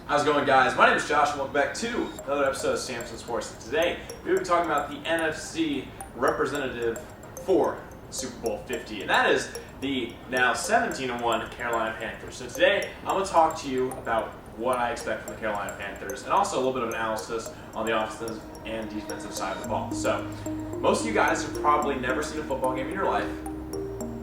How's it going, guys? My name is Josh and welcome back to another episode of Samson Sports. And today, we'll be talking about the NFC representative for Super Bowl 50, and that is the now 17-1 Carolina Panthers. So today, I'm going to talk to you about what I expect from the Carolina Panthers, and also a little bit of analysis on the offensive and defensive side of the ball. So, most of you guys have probably never seen a football game in your life.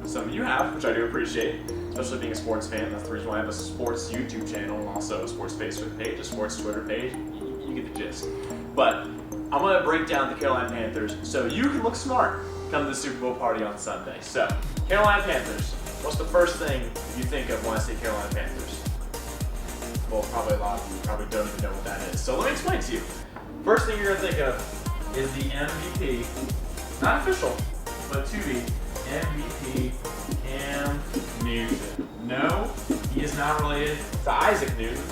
Some of you have, which I do appreciate, especially being a sports fan. That's the reason why I have a sports YouTube channel and also a sports Facebook page, a sports Twitter page. You get the gist. But I'm going to break down the Carolina Panthers so you can look smart come to the Super Bowl party on Sunday. So, Carolina Panthers, what's the first thing you think of when I say Carolina Panthers? Well, probably a lot of you probably don't even know what that is. So let me explain to you. First thing you're going to think of is the MVP, not official, but to be MVP Cam Newton. No, he is not related to Isaac Newton.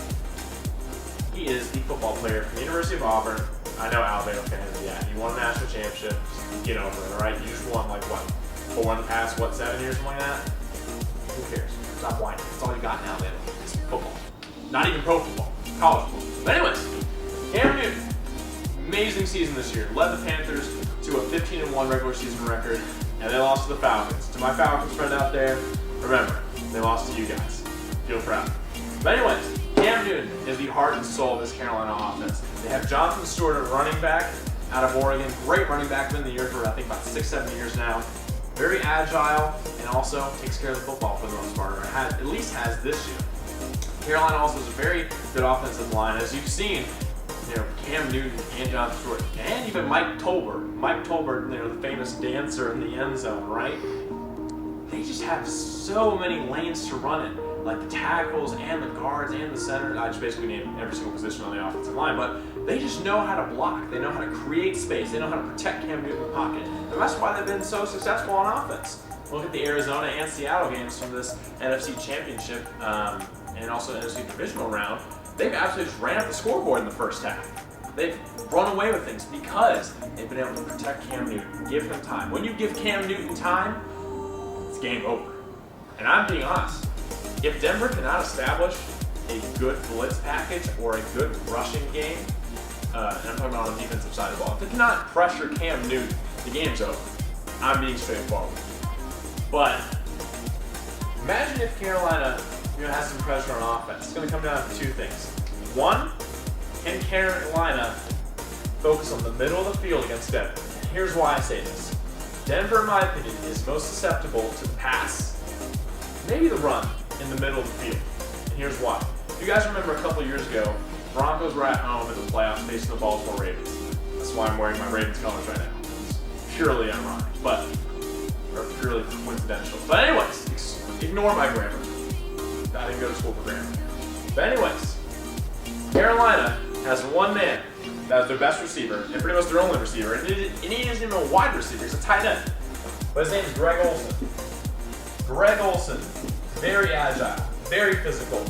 He is the football player from the University of Auburn. I know Alabama fans, yeah. You won a national championship, get over it, alright? You just won like what? 4 in the past, 7 years, something like that? Who cares? Stop whining. That's all you got in Alabama. It's football. Not even pro football, college football. But anyways, Cam Newton, amazing season this year. Led the Panthers to a 15-1 regular season record, and they lost to the Falcons. To my Falcons friend out there, remember, they lost to you guys. Feel proud. But anyways, Cam Newton is the heart and soul of this Carolina offense. They have Jonathan Stewart, a running back out of Oregon. Great running back, been in the year for I think about 6-7 years now. Very agile and also takes care of the football for the most part, or at least has this year. Carolina also has a very good offensive line. As you've seen, Cam Newton and Jonathan Stewart, and even Mike Tolbert, the famous dancer in the end zone, right? They just have so many lanes to run in, like the tackles and the guards and the center. I just basically named every single position on the offensive line, but they just know how to block. They know how to create space. They know how to protect Cam Newton in the pocket. And that's why they've been so successful on offense. Look at the Arizona and Seattle games from this NFC Championship and also NFC Divisional round. They've absolutely just ran up the scoreboard in the first half. They've run away with things because they've been able to protect Cam Newton, give him time. When you give Cam Newton time, it's game over. And I'm being honest, if Denver cannot establish a good blitz package or a good rushing game, and I'm talking about on the defensive side of the ball, if they cannot pressure Cam Newton, the game's over. I'm being straightforward. But imagine if Carolina has some pressure on offense. It's going to come down to 2 things. One, can Carolina focus on the middle of the field against Denver? And here's why I say this. Denver, in my opinion, is most susceptible to the pass, maybe the run, in the middle of the field. And here's why. If you guys remember a couple years ago, Broncos were at home in the playoffs facing the Baltimore Ravens. That's why I'm wearing my Ravens colors right now. It's purely ironic, or purely coincidental. But anyways, ignore my grammar. I didn't go to school for grammar. But anyways, Carolina has one man that is their best receiver, and pretty much their only receiver, and he isn't even a wide receiver, he's a tight end. But his name is Greg Olsen. Greg Olsen, very agile, very physical,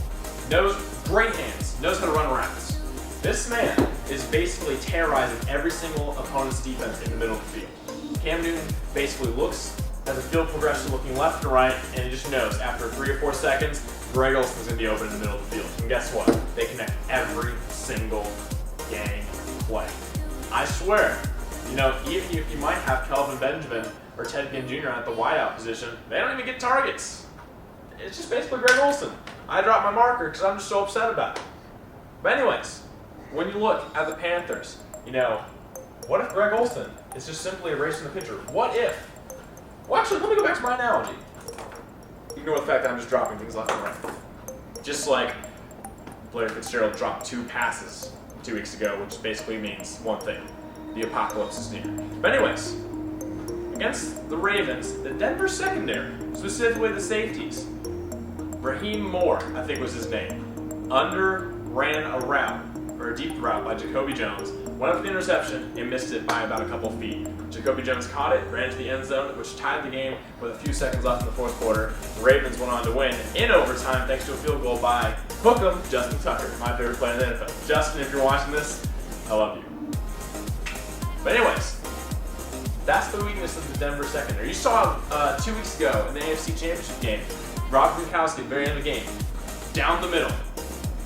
knows great hands, knows how to run routes. This man is basically terrorizing every single opponent's defense in the middle of the field. Cam Newton basically has a field progression looking left and right, and he just knows after 3 or 4 seconds, Greg Olsen's going to be open in the middle of the field. And guess what? They connect every single gang play. I swear, even if you might have Kelvin Benjamin or Ted Ginn Jr. at the wideout position, they don't even get targets. It's just basically Greg Olsen. I dropped my marker because I'm just so upset about it. But anyways, when you look at the Panthers, what if Greg Olsen is just simply erasing the picture? What if? Well, actually, let me go back to my analogy. Ignore the fact that I'm just dropping things left and right. Just like Blair Fitzgerald dropped 2 passes 2 weeks ago, which basically means one thing. The apocalypse is near. But anyways, against the Ravens, the Denver secondary, specifically the safeties, Raheem Moore, I think was his name, ran a route, or a deep route by Jacoby Jones, went up for the interception and missed it by about a couple feet. Jacoby Jones caught it, ran into the end zone, which tied the game with a few seconds left in the 4th quarter. The Ravens went on to win in overtime thanks to a field goal by Hook'em, Justin Tucker, my favorite player in the NFL. Justin, if you're watching this, I love you. But anyways, that's the weakness of the Denver secondary. You saw 2 weeks ago in the AFC Championship game, Rob Gronkowski at the very end of the game, down the middle,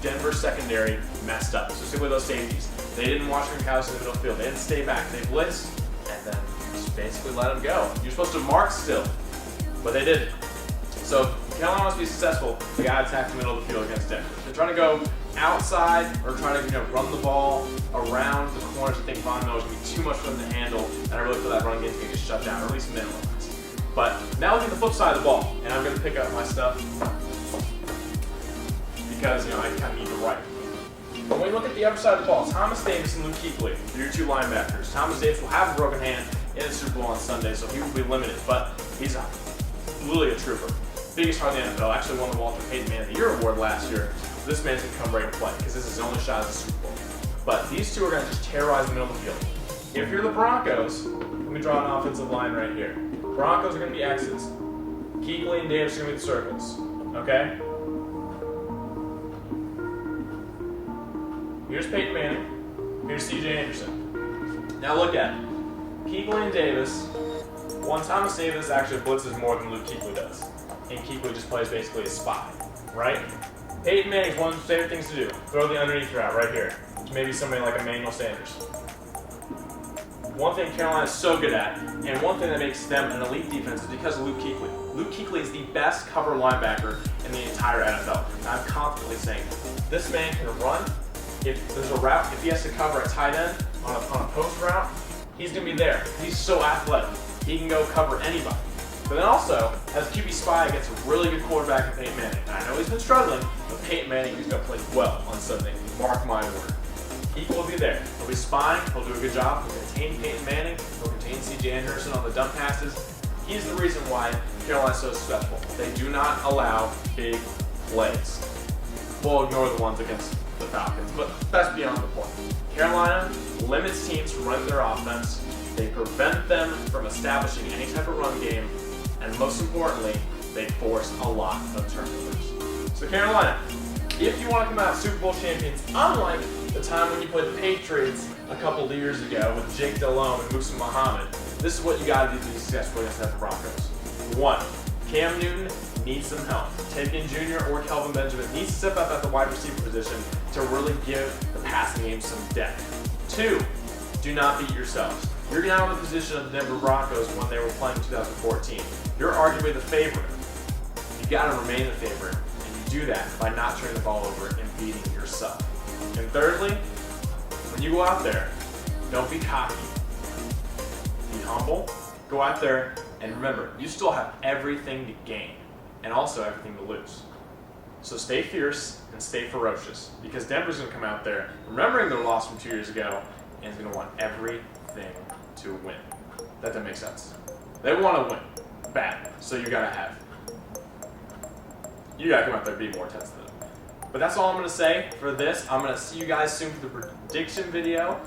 Denver secondary messed up, specifically those safeties. They didn't watch Gronkowski in the middle field. They didn't stay back. They blitzed and then just basically let him go. You're supposed to mark still, but they didn't. So if Carolina wants to be successful, they got to attack the middle of the field against Denver. They're trying to go outside or trying to run the ball around the corners. I think Von Miller is going to be too much for them to handle, and I really feel that run game is going to get shut down, or at least minimalized. But now look at the flip side of the ball, and I'm going to pick up my stuff because I kind of need to write. But when you look at the other side of the ball, Thomas Davis and Luke Kuechly, your two linebackers. Thomas Davis will have a broken hand in the Super Bowl on Sunday, so he will be limited, but he's literally a trooper. Biggest heart in the NFL, actually won the Walter Payton Man of the Year award last year. So this man's going to come ready to play because this is his only shot at the Super Bowl. But these two are going to just terrorize the middle of the field. If you're the Broncos, let me draw an offensive line right here. Broncos are going to be X's. Kuechly and Davis are going to be the circles. Okay? Here's Peyton Manning. Here's C.J. Anderson. Now look at it. Kuechly and Davis. Thomas Davis actually blitzes more than Luke Kuechly does. And Kuechly just plays basically a spy, right? Peyton Manning's one of his favorite things to do. Throw the underneath route right here to maybe somebody like Emmanuel Sanders. One thing Carolina is so good at, and one thing that makes them an elite defense is because of Luke Kuechly. Luke Kuechly is the best cover linebacker in the entire NFL. And I'm confidently saying this man can run. If there's a route, if he has to cover a tight end on a post route, he's going to be there. He's so athletic. He can go cover anybody. But then also, as QB spy against a really good quarterback in Peyton Manning. And I know he's been struggling, but Peyton Manning is going to play well on Sunday. Mark my word. Kuechly will be there. He'll be spying. He'll do a good job. He'll contain Peyton Manning. He'll contain C.J. Anderson on the dump passes. He's the reason why Carolina's so successful. They do not allow big plays. We'll ignore the ones against the Falcons, but that's beyond the point. Carolina limits teams from running their offense. They prevent them from establishing any type of run game. And most importantly, they force a lot of turnovers. So Carolina, if you want to come out Super Bowl champions, unlike the time when you played the Patriots a couple of years ago with Jake Delhomme and Musa Muhammad, this is what you got to do to be successful against the Broncos. 1, Cam Newton needs some help. Taken Jr. or Kelvin Benjamin needs to step up at the wide receiver position to really give the passing game some depth. 2, do not beat yourselves. You're now in the position of the Denver Broncos when they were playing in 2014. You're arguably the favorite. You got to remain the favorite, and you do that by not turning the ball over and beating yourself. And thirdly, when you go out there, don't be cocky. Be humble. Go out there, and remember, you still have everything to gain, and also everything to lose. So stay fierce and stay ferocious, because Denver's going to come out there, remembering their loss from 2 years ago, and is going to want everything to win. That doesn't make sense. They want to win bad, so you gotta come out there and be more intense than them. But that's all I'm gonna say for this. I'm gonna see you guys soon for the prediction video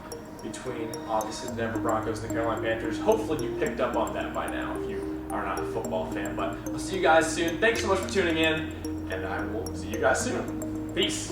between obviously the Denver Broncos and the Carolina Panthers. Hopefully you picked up on that by now if you are not a football fan. But I'll see you guys soon. Thanks so much for tuning in, and I will see you guys soon. Peace.